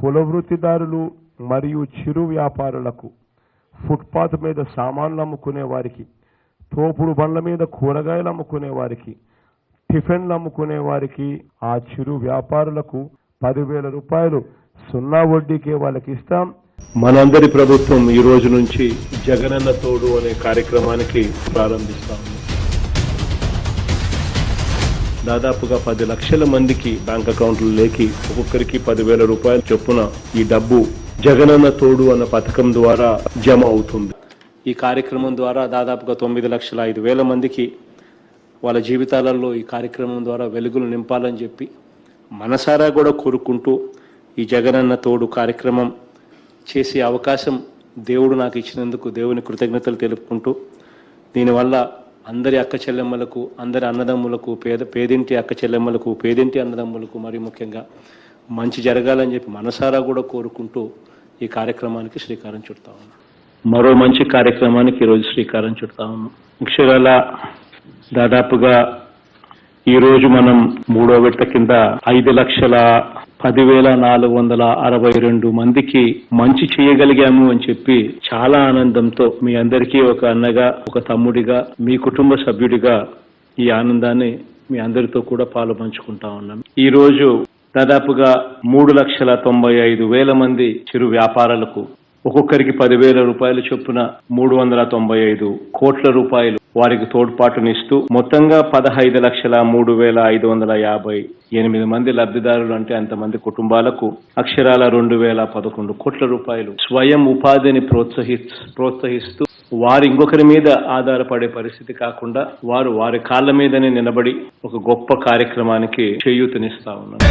కుల వృత్తిదారులు మరియు చిరు వ్యాపారులకు, ఫుట్పాత్ మీద సామాన్లు అమ్ముకునే వారికి, తోపుడు బండ్ల మీద కూరగాయలు అమ్ముకునే వారికి, టిఫిన్లు అమ్ముకునే వారికి, ఆ చిరు వ్యాపారులకు 10,000 రూపాయలు సున్నా వడ్డీకే వాళ్ళకి ఇస్తాం. మనందరి ప్రభుత్వం ఈ రోజు నుంచి జగనన్న తోడు అనే కార్యక్రమానికి ప్రారంభిస్తాము. దాదాపుగా 10 లక్షల మందికి బ్యాంక్ అకౌంట్లు లేకి ఒక్కొక్కరికి 10,000 రూపాయలు చొప్పున ఈ డబ్బు జగనన్న తోడు అన్న పథకం ద్వారా జమ అవుతుంది. ఈ కార్యక్రమం ద్వారా దాదాపుగా 9,05,000 మందికి వాళ్ళ జీవితాలలో ఈ కార్యక్రమం ద్వారా వెలుగులు నింపాలని చెప్పి మనసారా కూడా కోరుకుంటూ ఈ జగనన్న తోడు కార్యక్రమం చేసే అవకాశం దేవుడు నాకు ఇచ్చినందుకు దేవుని కృతజ్ఞతలు తెలుపుకుంటూ, దీనివల్ల అందరి అక్క చెల్లెమ్మలకు, అందరి అన్నదమ్ములకు, పేదింటి అక్క చెల్లెమ్మలకు, పేదింటి అన్నదమ్ములకు మరి ముఖ్యంగా మంచి జరగాలని చెప్పి మనసారా కూడా కోరుకుంటూ ఈ కార్యక్రమానికి శ్రీకారం చుడతా ఉన్నాం. మరో మంచి కార్యక్రమానికి ఈరోజు శ్రీకారం చుడతా ఉన్నాం. అక్షరాల దాదాపుగా ఈరోజు మనం 3వ విడత కింద 5,10,462 మందికి మంచి చేయగలిగాము అని చెప్పి చాలా ఆనందంతో మీ అందరికీ ఒక అన్నగా, ఒక తమ్ముడిగా, మీ కుటుంబ సభ్యుడిగా ఈ ఆనందాన్ని మీ అందరితో కూడా పాలు పంచుకుంటా ఉన్నాం. ఈ రోజు దాదాపుగా 3,95,000 మంది చిరు వ్యాపారాలకు ఒక్కొక్కరికి 10,000 రూపాయల చొప్పున 395 కోట్ల రూపాయలు వారికి తోడ్పాటునిస్తూ మొత్తంగా 15,03,558 మంది లబ్ధిదారులు, అంటే అంతమంది కుటుంబాలకు అక్షరాల 2,011 కోట్ల రూపాయలు స్వయం ఉపాధిని ప్రోత్సహిస్తూ వారు ఇంకొకరి మీద ఆధారపడే పరిస్థితి కాకుండా వారి కాళ్ళ మీదనే నిలబడి ఒక గొప్ప కార్యక్రమానికి చేయూతనిస్తా ఉన్నారు.